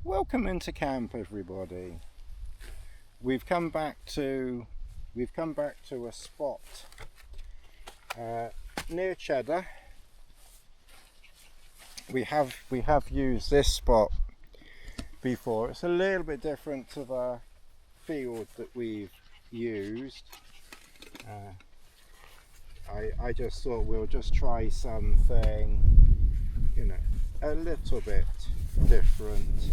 Welcome into camp, everybody. We've come back to a spot near Cheddar. We have used this spot before. It's a little bit different to the field that we've used. I just thought we'll just try something, you know, a little bit different.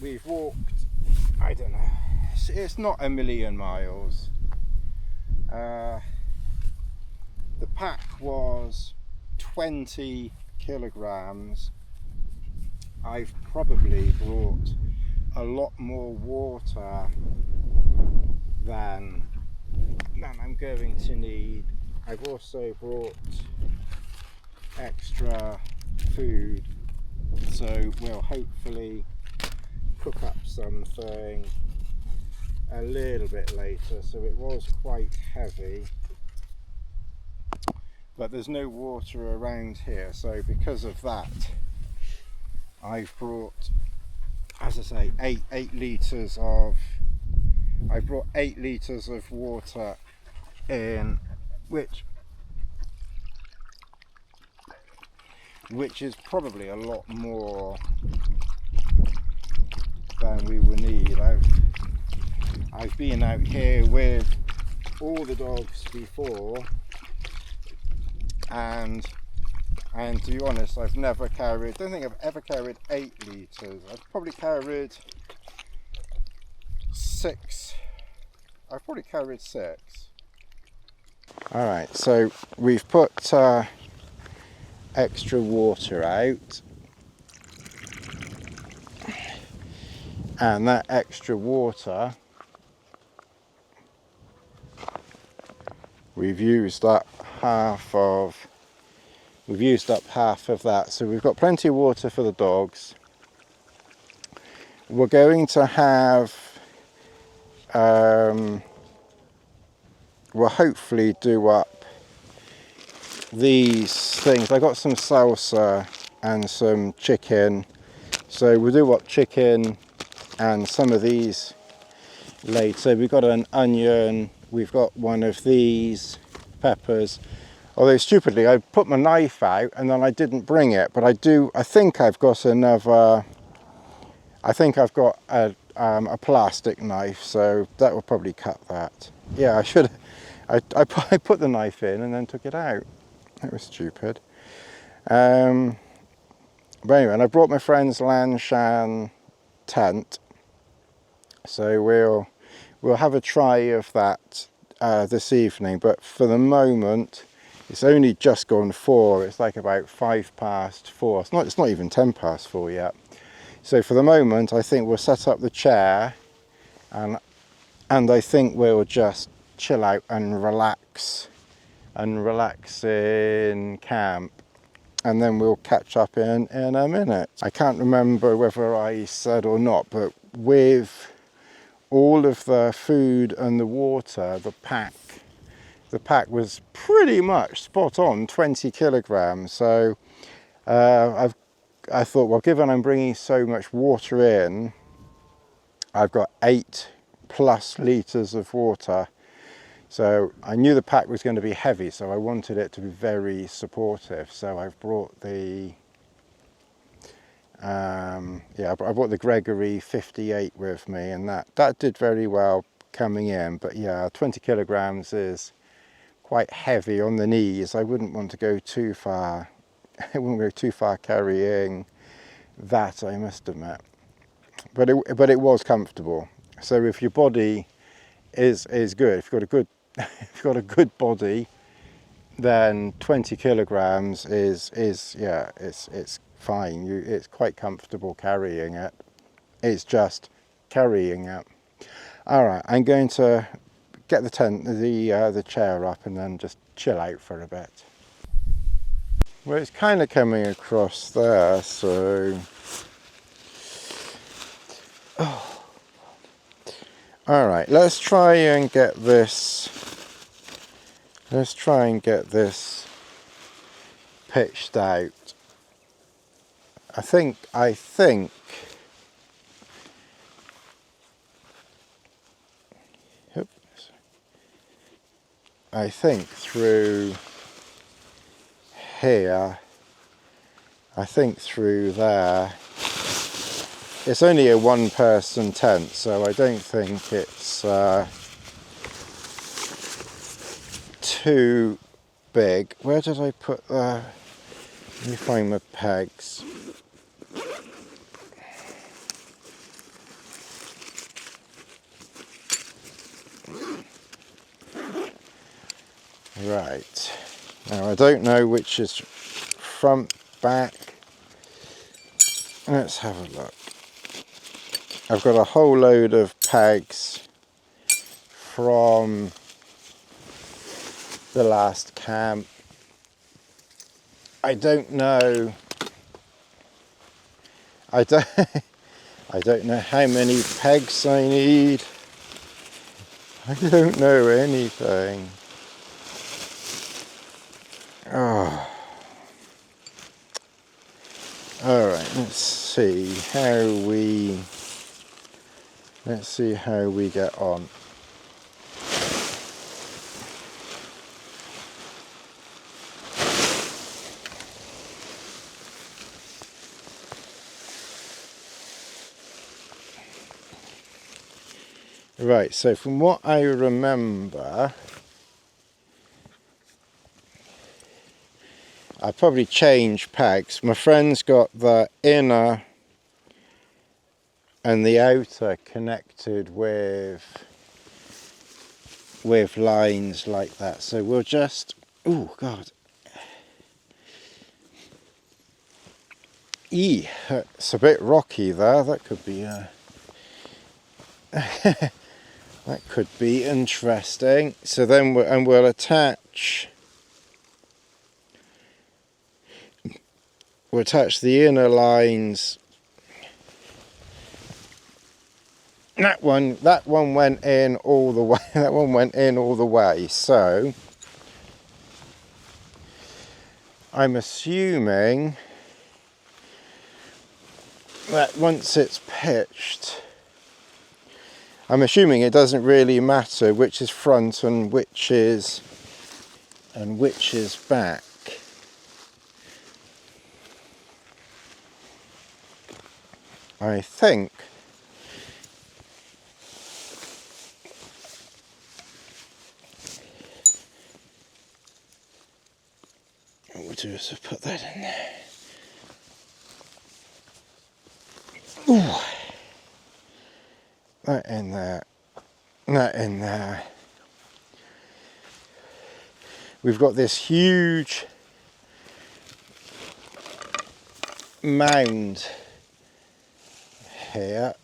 We've walked, I don't know, it's not a million miles. The pack was 20 kilograms. I've probably brought a lot more water than I'm going to need. I've also brought extra food, so we'll hopefully cook up something a little bit later. So it was quite heavy, but there's no water around here, so because of that I've brought, as I say, 8 litres of I've brought 8 litres of water in, which is probably a lot more than we will need. I've been out here with all the dogs before, and to be honest, I've never carried, I don't think I've ever carried 8 litres. I've probably carried 6. I've probably carried 6. Alright, so we've put extra water out, and that extra water, we've used up half of that, so we've got plenty of water for the dogs. We're going to have we'll hopefully do up these things. I got some salsa and some chicken, so we'll do up chicken and some of these later. We've got an onion, we've got one of these peppers, although stupidly I put my knife out and then I didn't bring it, but I think I've got another, I think I've got a plastic knife, so that will probably cut that. Yeah, I should, I put the knife in and then took it out. That was stupid. But anyway, and I brought my friend's Lanshan tent, so we'll have a try of that this evening. But for the moment, it's only just gone 4. It's like about 4:05. It's not even 4:10 yet. So for the moment, I think we'll set up the chair, and I think we'll just chill out and relax in camp, and then we'll catch up in a minute. I can't remember whether I said or not, but with all of the food and the water, the pack was pretty much spot on 20 kilograms. So I thought, well, given I'm bringing so much water in, I've got 8+ litres of water. So I knew the pack was going to be heavy, so I wanted it to be very supportive. So I've brought the I brought the Gregory 58 with me, and that did very well coming in. But yeah, 20 kilograms is quite heavy on the knees. I wouldn't want to go too far. I wouldn't go too far carrying that, I must admit. But it was comfortable. So if your body is good, if you've got a good body, then 20 kilograms is yeah, it's fine. It's quite comfortable carrying it. It's just carrying it. All right, I'm going to get the chair up and then just chill out for a bit. Well, it's kind of coming across there, so all right, let's try and get this pitched out. I think I think through here, I think through there. It's only a one-person tent, so I don't think it's too big. Where did I put the... Let me find my pegs. Right. Now I don't know which is front, back. Let's have a look. I've got a whole load of pegs from the last camp. I don't know. I don't know how many pegs I need. I don't know anything. Oh. All right, let's see how we get on. Right, so from what I remember, I probably changed pegs. My friend's got the inner and the outer connected with lines like that. So we'll just, oh God. It's a bit rocky there. That could be that could be interesting. So then we'll attach the inner lines. That one went in all the way. That one went in all the way. So I'm assuming that once it's pitched, I'm assuming it doesn't really matter which is front and which is back. I think what we'll do is put that in there. Ooh. That in there. That in there. We've got this huge mound here.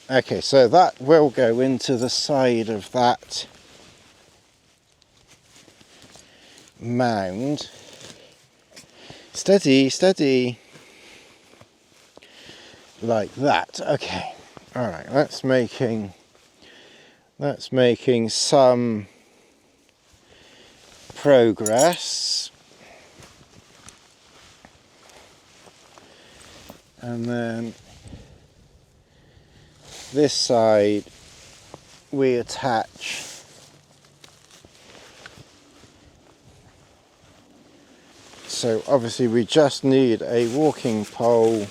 Okay, so that will go into the side of that mound. Steady, steady. Like that. Okay. All right, that's making some progress. And then this side we attach so obviously we just need a walking pole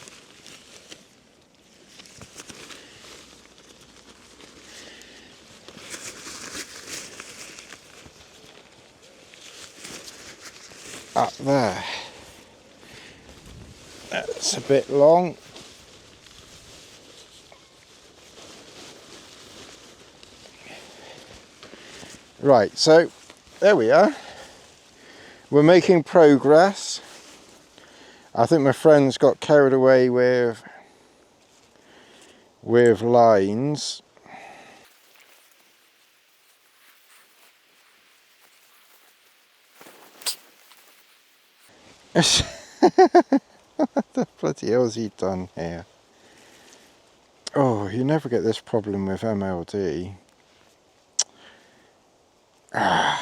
up there. That's a bit long. Right, so there we are. We're making progress. I think my friends got carried away with lines. What the bloody hell's he done here? Oh, you never get this problem with MLD. I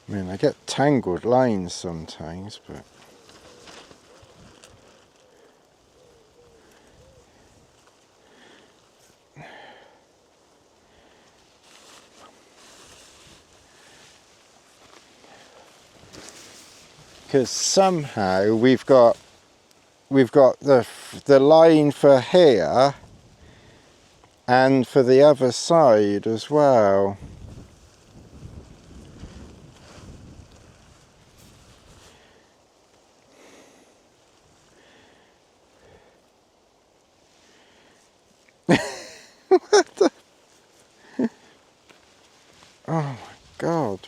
mean, I get tangled lines sometimes, but because somehow we've got the line for here and for the other side as well. What the? Oh my God.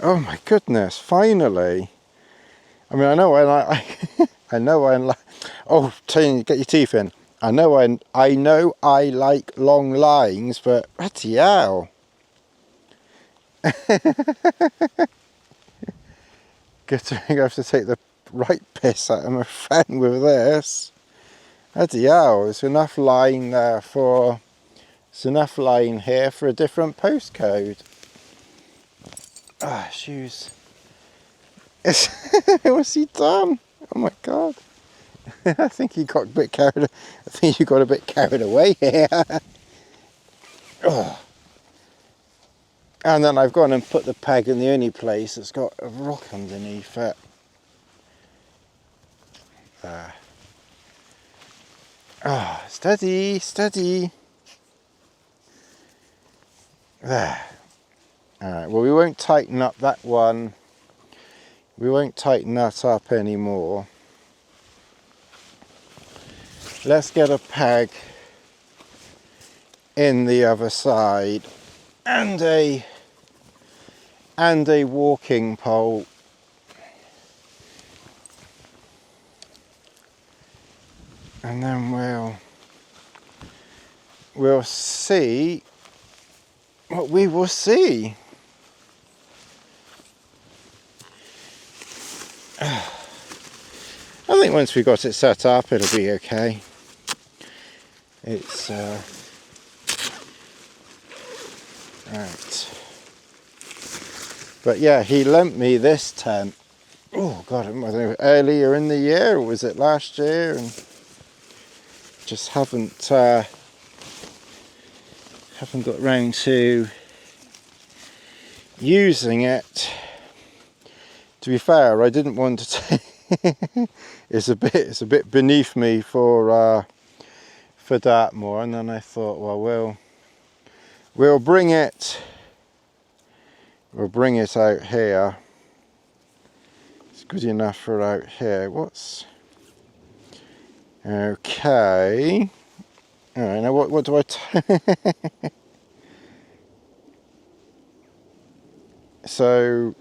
Oh my goodness, finally. I mean, I know I know I like, oh, Talon, get your teeth in. I know I like long lines, but bloody hell. Good thing I have to take the right piss out of my friend with this. Bloody hell, there's enough line there for, there's enough line here for a different postcode. Ah, shoes. What's he done? Oh my God. I think he got a bit carried. I think you got a bit carried away here. Oh. And then I've gone and put the peg in the only place that's got a rock underneath it. There. Ah, steady, steady. There. Alright, well, we won't tighten up that one. We won't tighten that up anymore. Let's get a peg in the other side and a walking pole. And then we'll see what we will see. I think once we got it set up, it'll be okay. It's right. But yeah, he lent me this tent. Oh God, I don't know, earlier in the year, or was it last year? And just haven't got round to using it. To be fair, I didn't want to. It's a bit beneath me for Dartmoor, and then I thought, well, we'll bring it out here. It's good enough for out here. What's okay? All right, now what do I? So,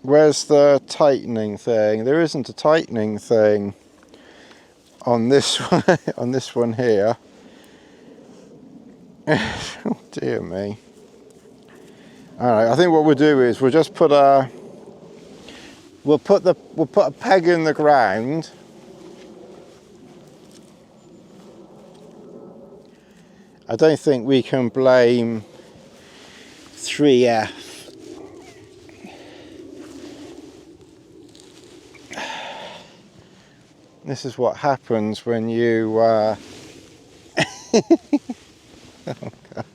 where's the tightening thing? There isn't a tightening thing on this one. On this one here. Oh dear me. All right, I think what we'll do is we'll just put a peg in the ground. I don't think we can blame 3F. This is what happens when you oh God.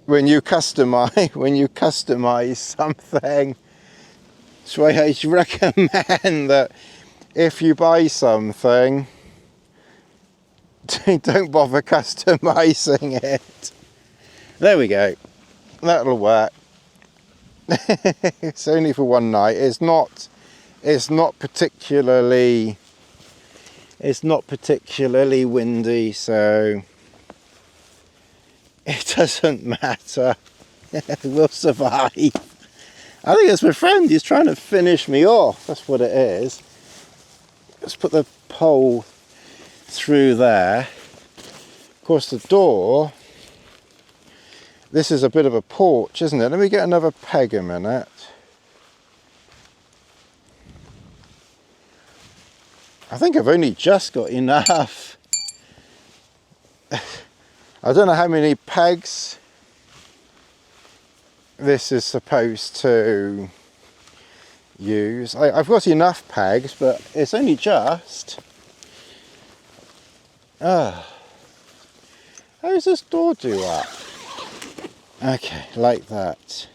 When you customize something. So I recommend that if you buy something, don't bother customizing it. There we go. That'll work. It's only for one night. It's not particularly windy, so it doesn't matter. We'll survive. I think it's my friend. He's trying to finish me off. That's what it is. Let's put the pole through there. Of course, the door. This is a bit of a porch, isn't it? Let me get another peg a minute. I think I've only just got enough. I don't know how many pegs this is supposed to use. I've got enough pegs, but it's only just. How does this door do that? Okay, like that.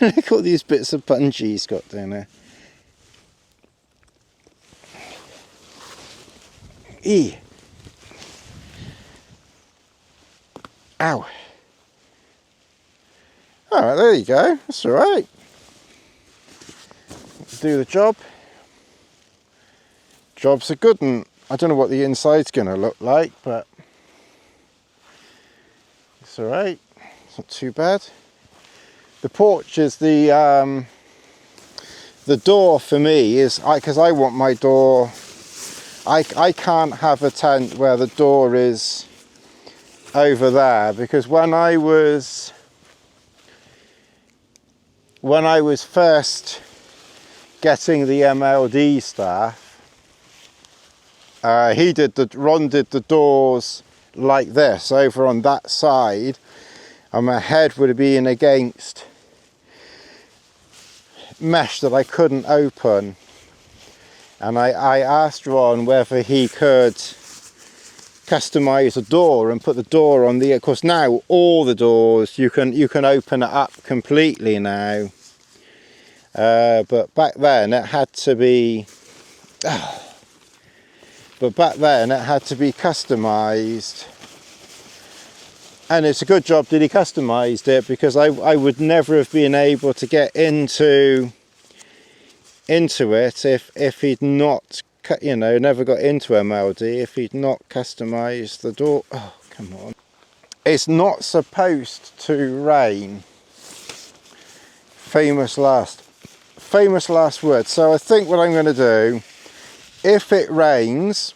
Look at all these bits of bungee he's got down there. Ow. Alright, there you go. That's alright. Do the job. Job's a good one. I don't know what the inside's going to look like, but it's alright. It's not too bad. The porch is the door for me is, because I want my door, I can't have a tent where the door is over there, because when I was first getting the MLD stuff, Ron did the doors like this over on that side, and my head would have been against mesh that I couldn't open. And I asked Ron whether he could customize a door and put the door on the, of course now all the doors you can open it up completely now, but back then it had to be customized, and it's a good job that he customized it, because I would never have been able to get into it if he'd not, you know, never got into MLD if he'd not customized the door. Oh, come on. It's not supposed to rain. Famous last words. So I think what I'm going to do, if it rains,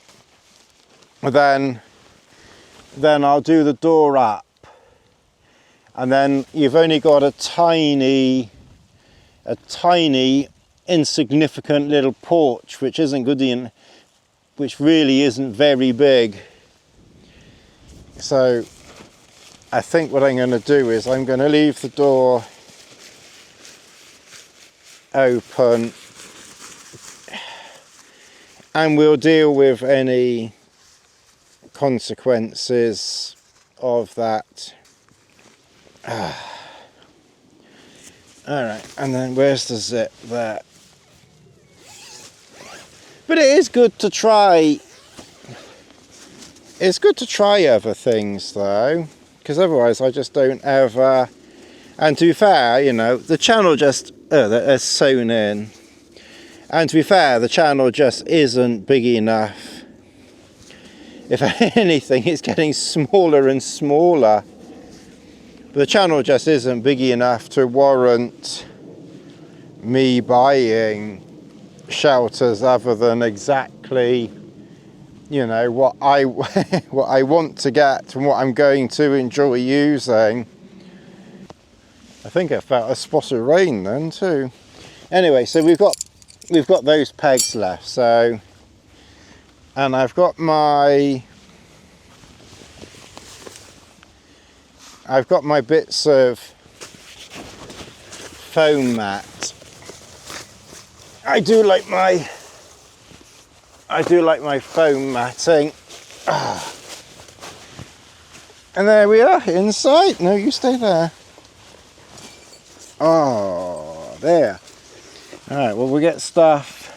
then I'll do the door up, and then you've only got a tiny insignificant little porch which isn't good in, which really isn't very big. So I think what I'm going to do is I'm going to leave the door open, and we'll deal with any consequences of that. Alright, and then where's the zip there? But it is good to try. It's good to try other things though, because otherwise I just don't ever. And to be fair, you know, the channel just they're sewn in. And to be fair, the channel just isn't big enough. If anything, it's getting smaller and smaller. But the channel just isn't big enough to warrant me buying shelters other than exactly, you know, what I what I want to get and what I'm going to enjoy using. I think I felt a spot of rain then too. Anyway, so we've got those pegs left. So, and I've got my bits of foam mat. I do like my foam matting. And there we are inside. No, you stay there. Oh, there. All right, well, we'll get stuff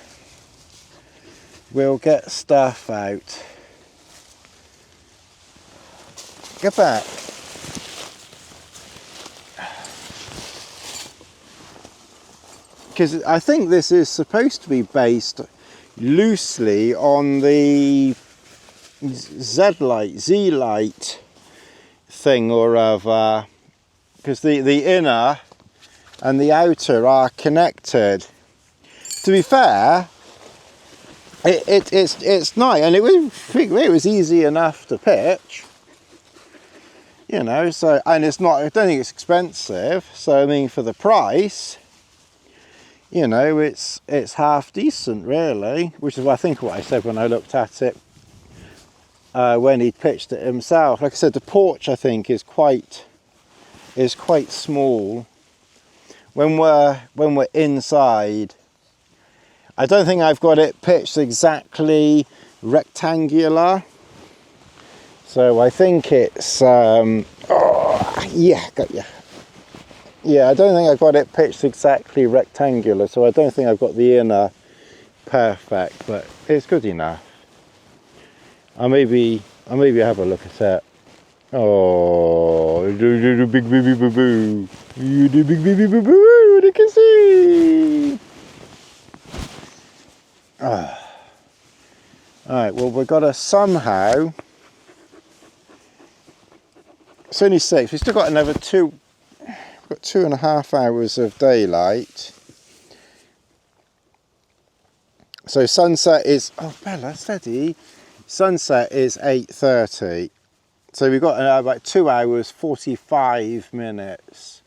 out. Get back. Because I think this is supposed to be based loosely on the Z-Lite thing or other, because the inner and the outer are connected. To be fair, it's nice, and it was easy enough to pitch, you know. So, and it's not, I don't think it's expensive. So I mean, for the price, you know, it's half decent really, which is I think what I said when I looked at it when he pitched it himself. Like I said, the porch I think is quite small. when we're inside. I don't think I've got it pitched exactly rectangular, so I think it's oh yeah, got you. Yeah, I don't think I've got it pitched exactly rectangular, so I don't think I've got the inner perfect, but it's good enough. I'll maybe have a look at it. Oh, big baby boo boo. You do big baby boo boo, you can see. Ah. Alright, well we've got to somehow, it's only 6, we've still got another 2, we've got 2.5 hours of daylight. So sunset is, oh Bella, steady. Sunset is 8:30. So we've got about 2 hours, 45 minutes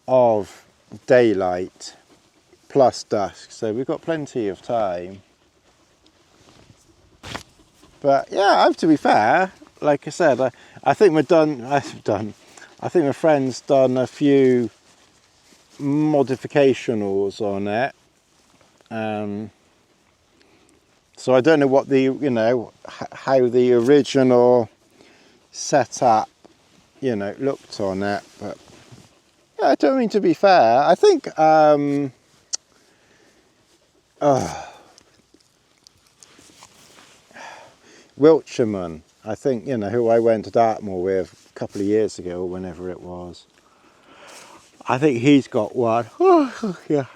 of daylight plus dusk. So we've got plenty of time. But yeah, I have to be fair, like I said, I think I think my friend's done a few modificationals on it. So I don't know what the, you know, how the original setup, you know, looked on it, but yeah, I don't mean to be fair. I think Wiltshireman, I think, you know, who I went to Dartmoor with a couple of years ago, or whenever it was. I think he's got one. Oh, yeah,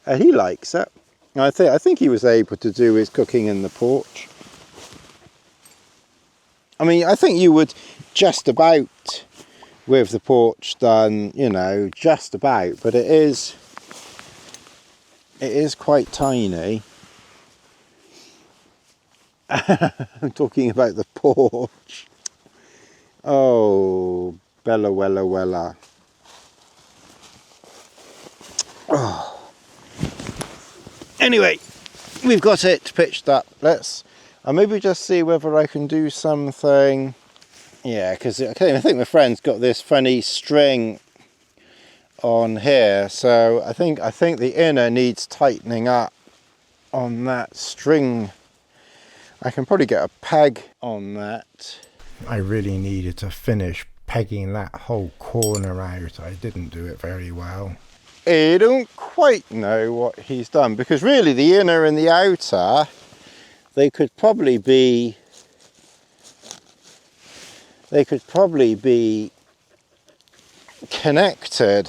and he likes it. I think he was able to do his cooking in the porch. I mean, I think you would just about with the porch done, you know, just about, but it is quite tiny. I'm talking about the porch. Oh, Bella Wella Wella. Oh. Anyway, we've got it pitched up. I'll maybe just see whether I can do something. Yeah, because I think my friend's got this funny string on here, so I think the inner needs tightening up on that string. I can probably get a peg on that. I really needed to finish pegging that whole corner out. I didn't do it very well. I don't quite know what he's done, because really the inner and the outer, they could probably be connected.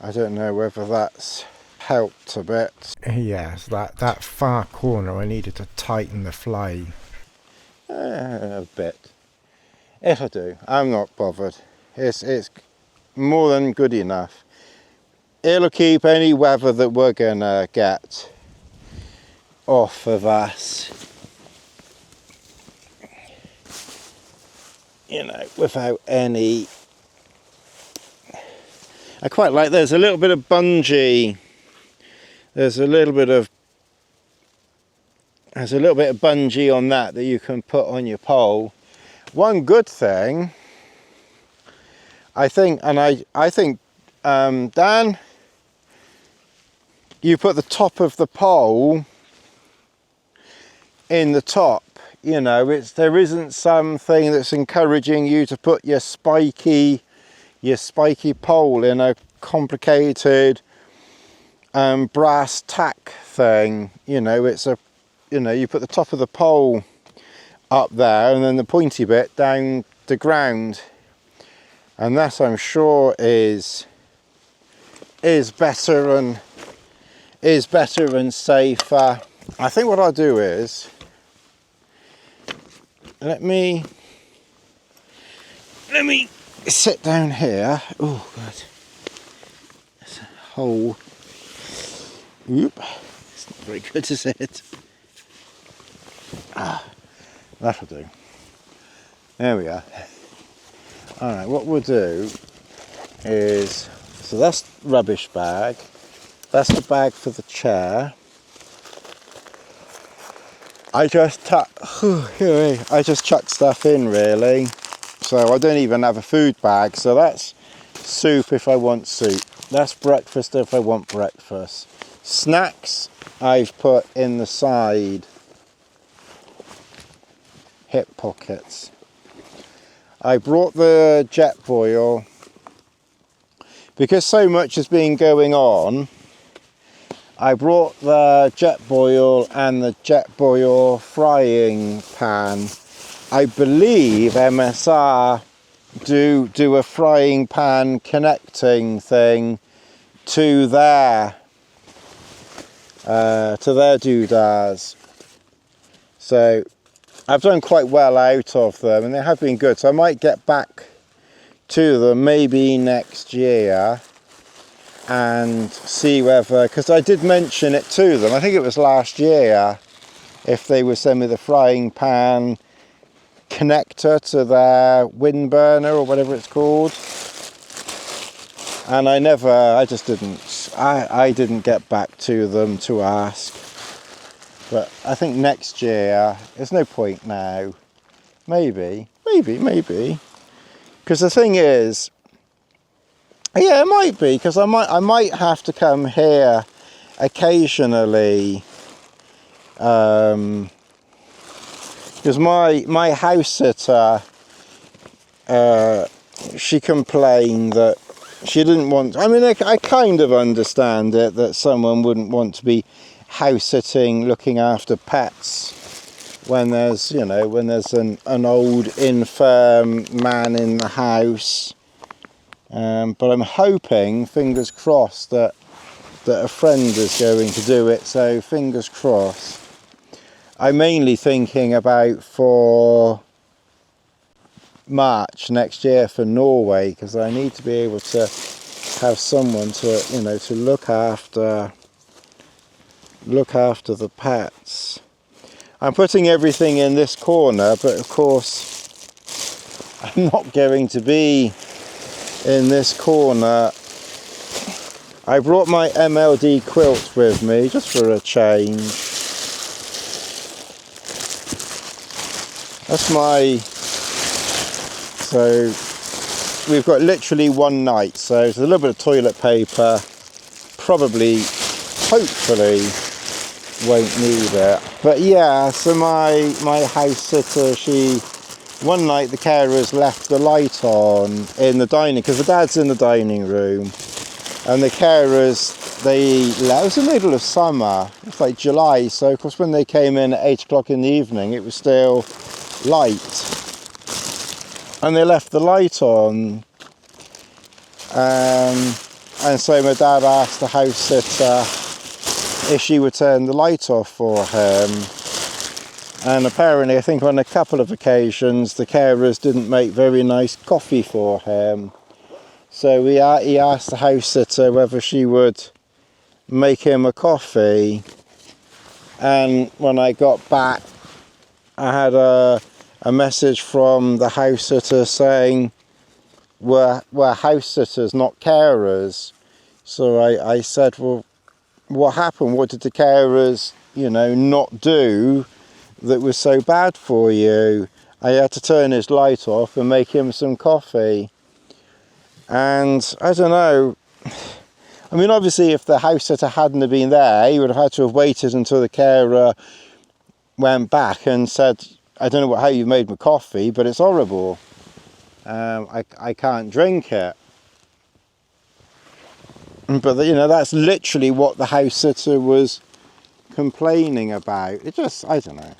I don't know whether that's helped a bit. Yes, that far corner, I needed to tighten the flame. A bit. It'll do. I'm not bothered. It's more than good enough. It'll keep any weather that we're gonna get off of us, you know, without any. I quite like, there's a little bit of bungee, there's a little bit of bungee on that you can put on your pole. One good thing, I think, Dan, you put the top of the pole in the top, you know, there isn't something that's encouraging you to put your spiky pole in a complicated brass tack thing. You know, you put the top of the pole up there and then the pointy bit down the ground, and that, I'm sure, is better and safer. I think what I'll do is, let me sit down here. Oh God, there's a hole. Oop, it's not very good, is it? That'll do. There we are. Alright, what we'll do is, so that's rubbish bag, that's the bag for the chair. I just chuck stuff in, really, so I don't even have a food bag, so that's soup if I want soup. That's breakfast if I want breakfast. Snacks I've put in the side hip pockets. I brought the jet boil because so much has been going on. I brought the jet boil and the jet boil frying pan. I believe MSR do a frying pan connecting thing to their doodads. So I've done quite well out of them and they have been good. So I might get back to them maybe next year and see whether, because I did mention it to them, I think it was last year, if they would send me the frying pan connector to their wind burner or whatever it's called. And I didn't get back to them to ask. But I think next year, there's no point now. Maybe. Because the thing is, yeah, it might be, because I might have to come here occasionally. Because my house sitter, she complained that she didn't want, I mean, I kind of understand it, that someone wouldn't want to be house sitting, looking after pets when there's, you know, when there's an old infirm man in the house. But I'm hoping, fingers crossed, that a friend is going to do it, so fingers crossed. I'm mainly thinking about for March next year for Norway, because I need to be able to have someone to, you know, to look after the pets. I'm putting everything in this corner, but of course I'm not going to be in this corner. I brought my MLD quilt with me just for a change. That's so we've got literally one night, so there's a little bit of toilet paper, probably, hopefully won't need it. But yeah, so my house sitter, one night the carers left the light on in the dining, because the dad's in the dining room, and the carers, it was in the middle of summer, it's like July, so of course when they came in at 8 o'clock in the evening it was still light, and they left the light on, and so my dad asked the house sitter if she would turn the light off for him, and apparently I think on a couple of occasions the carers didn't make very nice coffee for him, so he asked the house sitter whether she would make him a coffee. And when I got back I had a message from the house sitter saying we're house sitters, not carers. So I said, well, what happened? What did the carers, you know, not do that was so bad for you? I had to turn his light off and make him some coffee. And I don't know, I mean, obviously if the house sitter hadn't have been there, he would have had to have waited until the carer went back and said, I don't know how you made my coffee, but it's horrible. I can't drink it. But you know, that's literally what the house sitter was complaining about. It just, I don't know.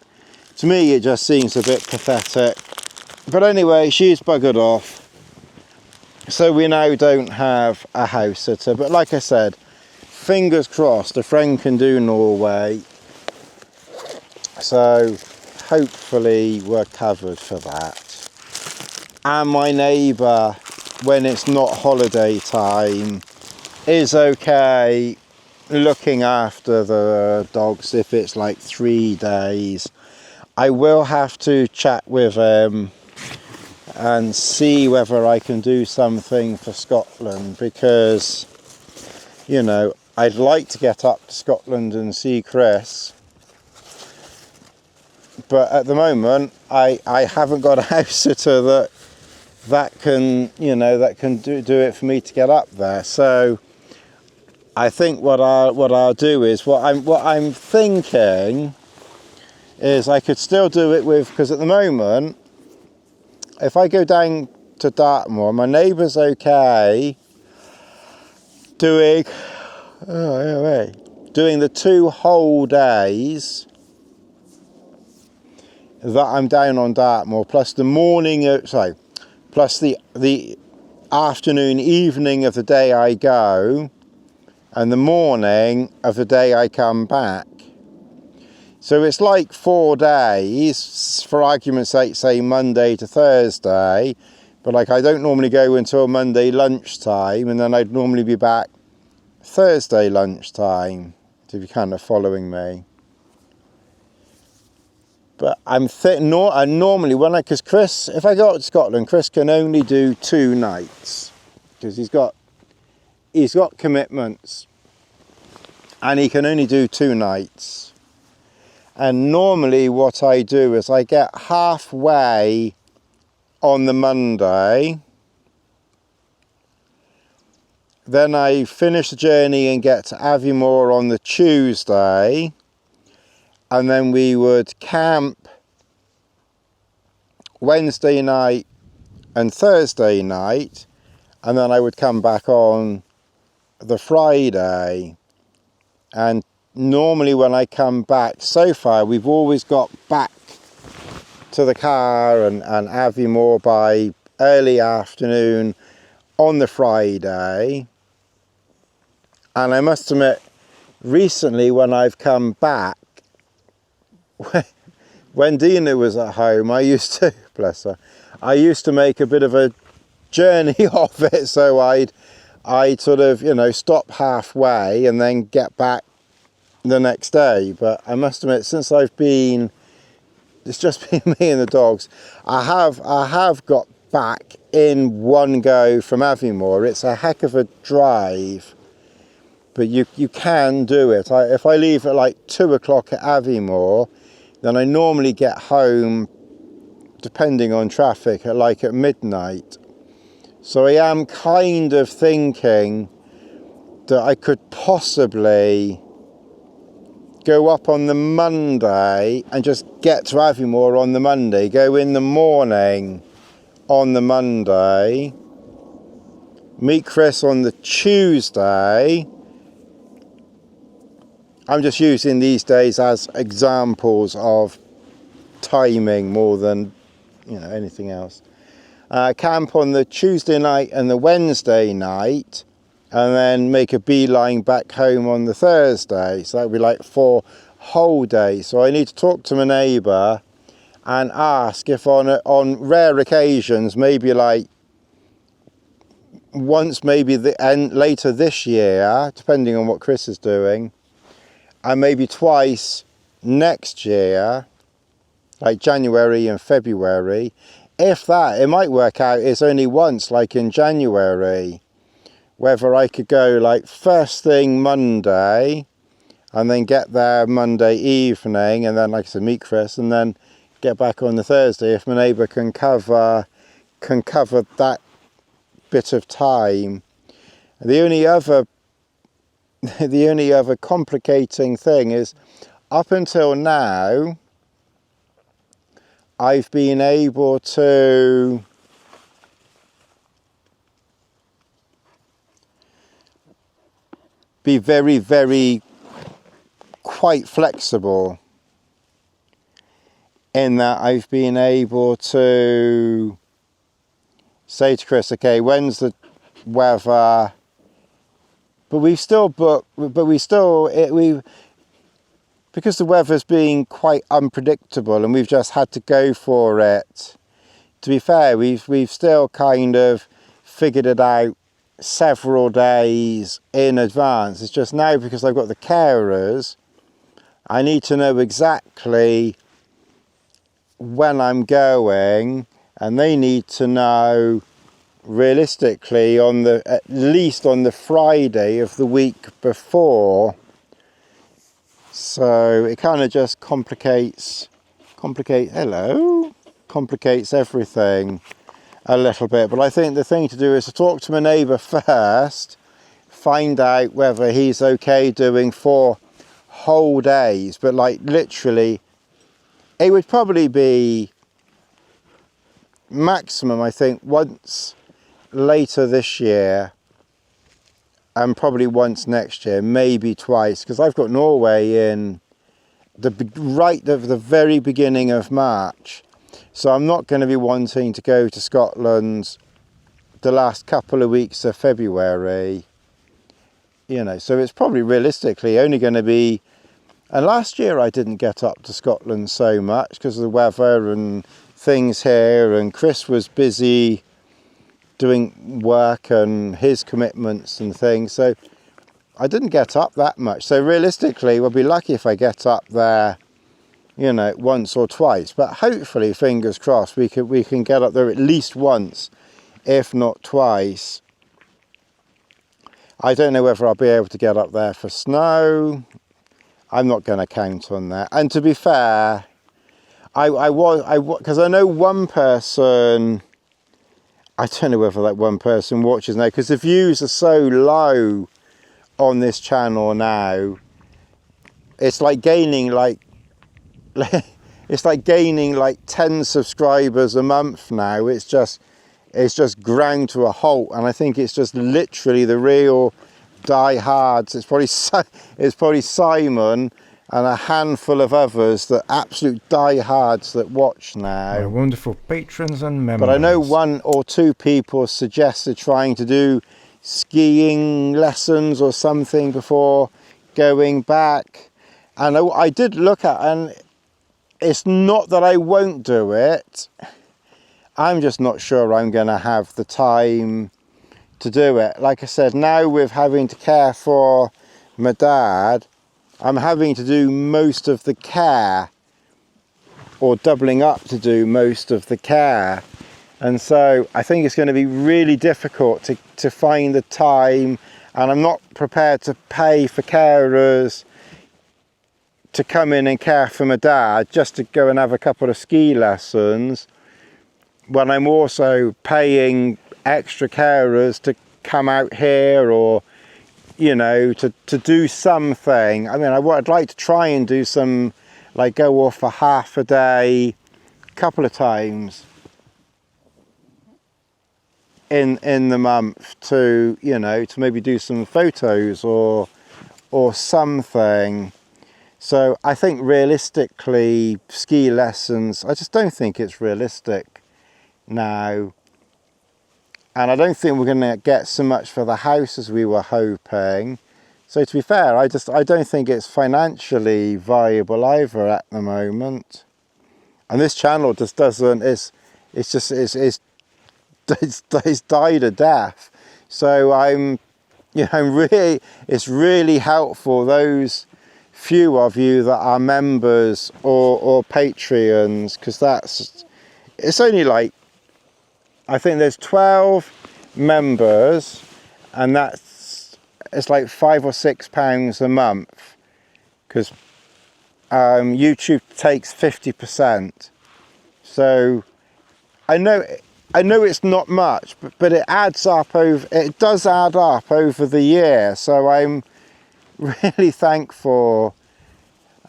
To me, it just seems a bit pathetic. But anyway, she's buggered off. So we now don't have a house sitter. But like I said, fingers crossed, a friend can do Norway. So hopefully we're covered for that. And my neighbour, when it's not holiday time, is okay looking after the dogs if it's like 3 days. I will have to chat with him and see whether I can do something for Scotland, because, you know, I'd like to get up to Scotland and see Chris, but at the moment I haven't got a house sitter that that can, you know, that can do it for me to get up there. So I think what I'll do is what I'm thinking is I could still do it with, because at the moment, if I go down to Dartmoor, my neighbour's okay doing the 2 whole days that I'm down on Dartmoor, plus the morning, plus the afternoon, evening of the day I go, and the morning of the day I come back. So it's like 4 days, for argument's sake, say Monday to Thursday, but like I don't normally go until Monday lunchtime, and then I'd normally be back Thursday lunchtime, if you're kind of following me. But normally because Chris, if I go out to Scotland, Chris can only do 2 nights, because he's got commitments, and he can only do 2 nights. And normally what I do is I get halfway on the Monday, then I finish the journey and get to Aviemore on the Tuesday, and then we would camp Wednesday night and Thursday night, and then I would come back on the Friday. And normally when I come back, so far we've always got back to the car and Aviemore by early afternoon on the Friday. And I must admit, recently when I've come back, when Dina was at home, I used to, bless her, I used to make a bit of a journey of it. So I'd sort of, you know, stop halfway and then get back the next day. But I must admit, since I've been, it's just been me and the dogs, I have got back in one go from Aviemore. It's a heck of a drive, but you can do it. If I leave at like 2 o'clock at Aviemore, then I normally get home, depending on traffic, at midnight. So I am kind of thinking that I could possibly go up on the Monday and just get to Aviemore on the Monday, go in the morning on the Monday, meet Chris on the Tuesday. I'm just using these days as examples of timing more than, you know, anything else. Camp on the Tuesday night and the Wednesday night, and then make a beeline back home on the Thursday. So that would be like 4 whole days. So I need to talk to my neighbour and ask if on rare occasions, maybe like once, maybe later this year, depending on what Chris is doing, and maybe twice next year, like January and February. If that, it might work out it's only once, like in January, whether I could go like first thing Monday and then get there Monday evening, and then, like I said, meet Chris, and then get back on the Thursday, if my neighbour can cover that bit of time. The only other complicating thing is, up until now, I've been able to be very, very quite flexible, in that I've been able to say to Chris, okay, when's the weather? But we've still booked, because the weather's been quite unpredictable and we've just had to go for it. To be fair, we've still kind of figured it out several days in advance. It's just now, because I've got the carers, I need to know exactly when I'm going, and they need to know realistically at least on the Friday of the week before. So it kind of just complicates everything. a little bit. But I think the thing to do is to talk to my neighbour first, find out whether he's okay doing 4 whole days. But like literally, it would probably be maximum, I think, once later this year and probably once next year, maybe twice, because I've got Norway in the very beginning of March, so I'm not going to be wanting to go to Scotland the last couple of weeks of February, you know, so it's probably realistically only going to be, and last year I didn't get up to Scotland so much because of the weather and things here, and Chris was busy doing work and his commitments and things, so I didn't get up that much. So realistically we'll be lucky if I get up there, you know, once or twice, but hopefully, fingers crossed, we can get up there at least once, if not twice. I don't know whether I'll be able to get up there for snow. I'm not going to count on that. And to be fair, because I know one person, I don't know whether that one person watches now, because the views are so low on this channel now. It's like gaining it's like gaining like 10 subscribers a month now. It's just ground to a halt, and I think it's just literally the real diehards. It's probably Simon and a handful of others, that absolute diehards that watch now. My wonderful patrons and members. But I know 1 or 2 people suggested trying to do skiing lessons or something before going back, and I did look at, and it's not that I won't do it, I'm just not sure I'm going to have the time to do it. Like I said, now with having to care for my dad, I'm having to do most of the care, or doubling up to do most of the care. And so I think it's going to be really difficult to find the time, and I'm not prepared to pay for carers to come in and care for my dad just to go and have a couple of ski lessons, when I'm also paying extra carers to come out here, or, you know, to do something. I mean, I'd like to try and do some, like go off for half a day, a couple of times in the month to, you know, to maybe do some photos or something. So I think realistically, ski lessons, I just don't think it's realistic now. And I don't think we're going to get so much for the house as we were hoping. So to be fair, I don't think it's financially viable either at the moment. And this channel just doesn't, it's died a death. So it's really helpful, those few of you that are members or Patreons, because it's only like, I think there's 12 members, and it's like £5 or £6 a month, because YouTube takes 50%. So I know it's not much, but it adds up it does add up over the year. So I'm really thankful.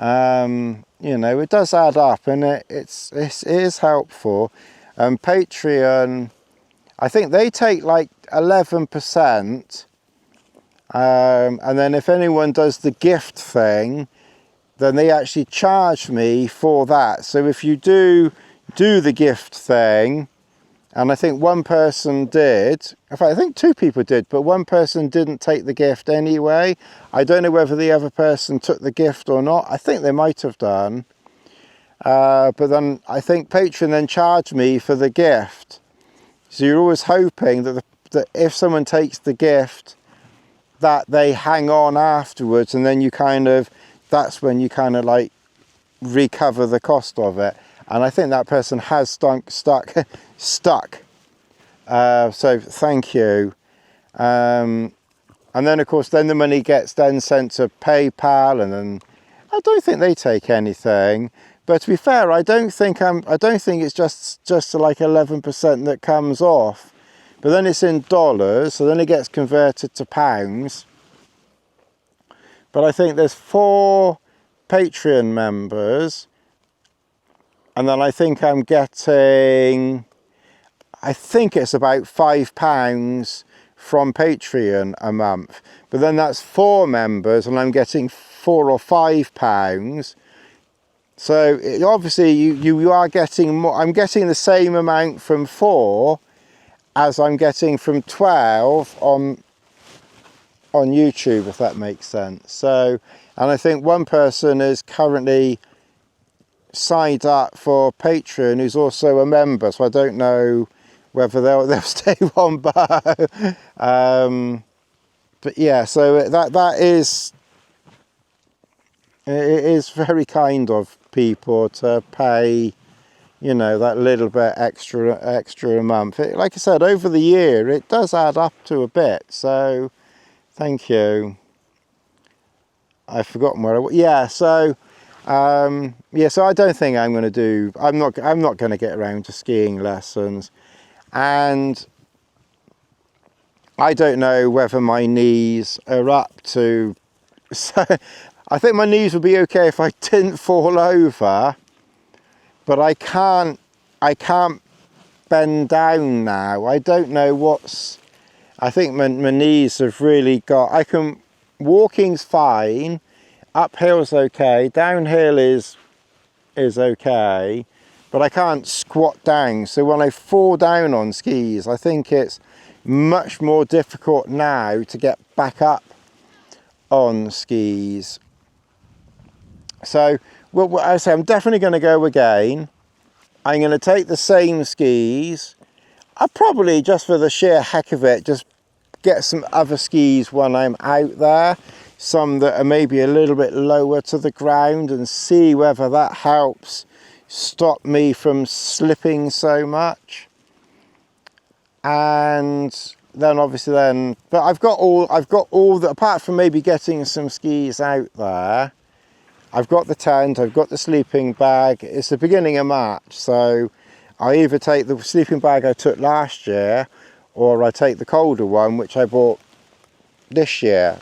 You know, it does add up, and it is helpful. Patreon, I think they take like 11%, and then if anyone does the gift thing, then they actually charge me for that. So if you do the gift thing, and I think one person did, in fact I think 2 people did, but one person didn't take the gift anyway. I don't know whether the other person took the gift or not. I think they might have done. But then I think Patreon then charged me for the gift. So you're always hoping that if someone takes the gift, that they hang on afterwards, and then that's when you kind of like recover the cost of it. And I think that person has stuck. So thank you. And then of course, then the money gets then sent to PayPal, and then I don't think they take anything. But to be fair, I don't think it's just like 11% that comes off. But then it's in dollars, so then it gets converted to pounds. But I think there's 4 Patreon members, and then I think I'm getting, I think it's about £5 from Patreon a month. But then that's 4 members, and I'm getting £4 or £5. So obviously you are getting more. I'm getting the same amount from 4 as I'm getting from 12 on YouTube, if that makes sense. So, and I think one person is currently signed up for Patreon who's also a member, so I don't know whether they'll stay on, but yeah, so that is, it is very kind of people to pay, you know, that little bit extra a month. Like I said, over the year it does add up to a bit, so thank you. I've forgotten where yeah, so yeah, so I don't think I'm going to do, I'm not going to get around to skiing lessons, and I don't know whether my knees are up to, so I think my knees would be okay if I didn't fall over, but I can't bend down now. I don't know what's, I think my knees have really got, walking's fine, uphill's okay, downhill is okay, but I can't squat down. So when I fall down on skis, I think it's much more difficult now to get back up on skis. So, well, I say I'm definitely going to go again. I'm going to take the same skis. I'll probably, just for the sheer heck of it, just get some other skis when I'm out there. Some that are maybe a little bit lower to the ground, and see whether that helps stop me from slipping so much. And then obviously but I've got all the, apart from maybe getting some skis out there, I've got the tent, I've got the sleeping bag. It's the beginning of March, so I either take the sleeping bag I took last year, or I take the colder one, which I bought this year.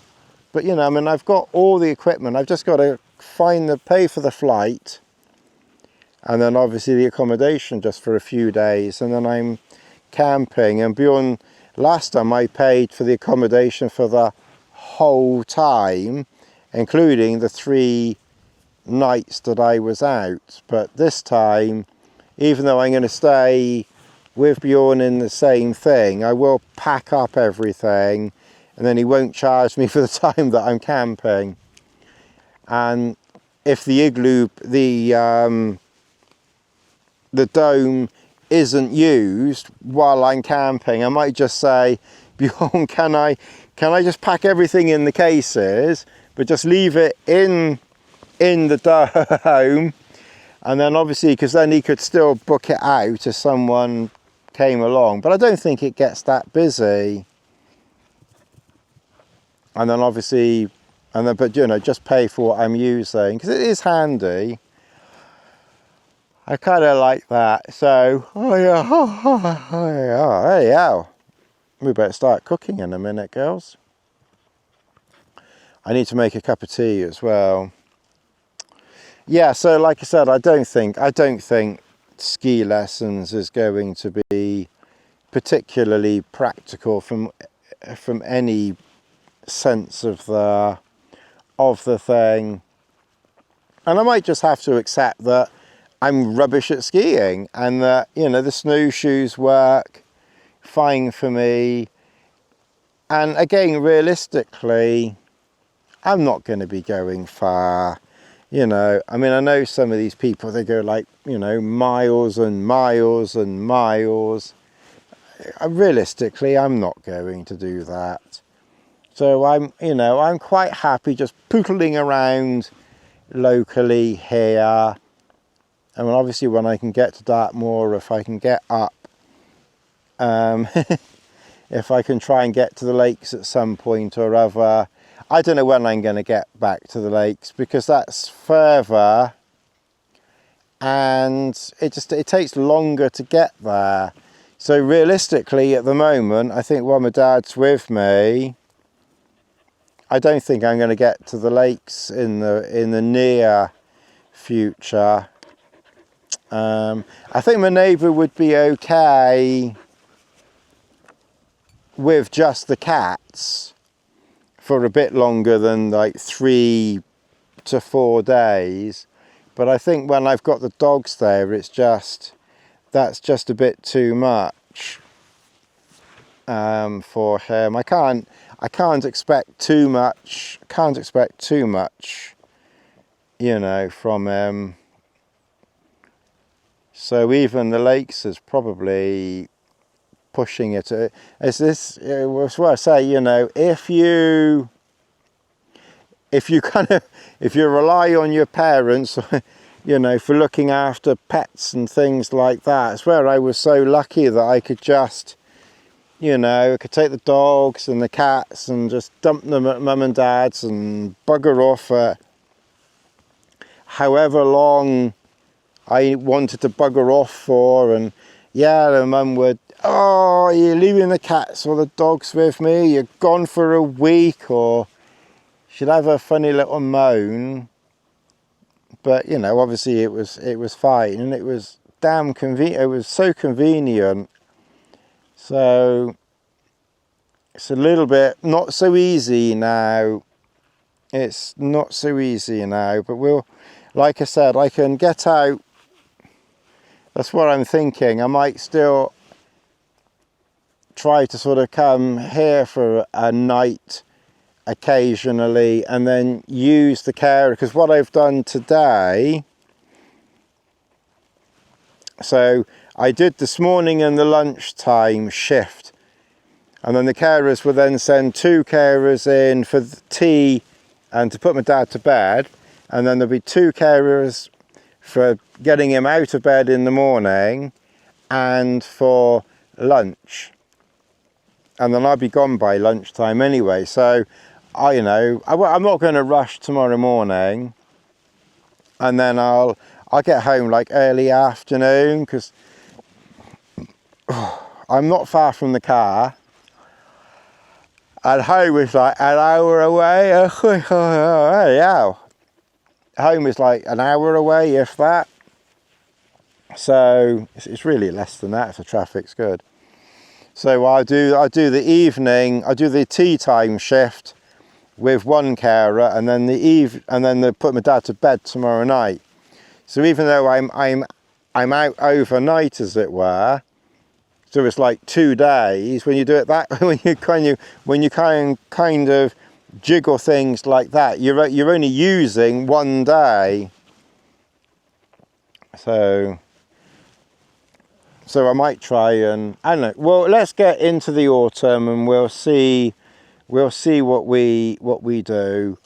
But you know, I mean, I've got all the equipment. I've just got to pay for the flight, and then obviously the accommodation just for a few days, and then I'm camping. And beyond, last time I paid for the accommodation for the whole time, including the 3 nights that I was out. But this time, even though I'm going to stay with Bjorn in the same thing, I will pack up everything, and then he won't charge me for the time that I'm camping. And if the igloo, the dome isn't used while I'm camping, I might just say, Bjorn, can I just pack everything in the cases, but just leave it in the dome, and then obviously, because then he could still book it out if someone came along. But I don't think it gets that busy. And then obviously, but you know, just pay for what I'm using, because it is handy. I kind of like that. So, oh yeah, we better start cooking in a minute, girls. I need to make a cup of tea as well. Yeah, so like I said, I don't think ski lessons is going to be particularly practical from any sense of the thing. And I might just have to accept that I'm rubbish at skiing, and that, you know, the snowshoes work fine for me. And again, realistically, I'm not going to be going far. You know, I mean, I know some of these people, they go like, you know, miles and miles and miles. Realistically, I'm not going to do that. So I'm quite happy just pootling around locally here. I mean, obviously when I can get to Dartmoor, if I can get up, if I can try and get to the lakes at some point or other. I don't know when I'm going to get back to the lakes, because that's further and it takes longer to get there. So realistically at the moment, I think while my dad's with me, I don't think I'm going to get to the lakes in the near future. I think my neighbour would be okay with just the cats for a bit longer than like 3 to 4 days, but I think when I've got the dogs there, that's just a bit too much for him. I can't expect too much. You know, from him. So even the lakes is probably pushing it. It's this. It's what I say. You know, if you rely on your parents, you know, for looking after pets and things like that, it's where I was so lucky that I could just, you know, I could take the dogs and the cats and just dump them at mum and dad's and bugger off at however long I wanted to bugger off for. And yeah, the mum would, oh, you're leaving the cats or the dogs with me, you're gone for a week, or she'd have a funny little moan. But you know, obviously it was fine, and it was damn convenient. It was so convenient. So it's a little bit not so easy now. It's not so easy now, but we'll, like I said, I can get out. That's what I'm thinking. I might still try to sort of come here for a night occasionally and then use the carer, because what I've done today, so I did this morning in the lunchtime shift, and then the carers will then send 2 carers in for the tea and to put my dad to bed, and then there'll be 2 carers for getting him out of bed in the morning and for lunch, and then I'll be gone by lunchtime anyway. So I'm not going to rush tomorrow morning, and then I'll get home like early afternoon, because I'm not far from the car, and home is like an hour away. Yeah, home is like an hour away, if that. So it's really less than that if the traffic's good. So I do the evening, I do the tea time shift with 1 carer, and then they put my dad to bed tomorrow night. So even though I'm out overnight, as it were, so it's like 2 days. When you do it that, when you kind of jiggle things like that, you're only using 1 day. So I might try and, I don't know. Well, let's get into the autumn and we'll see what we do.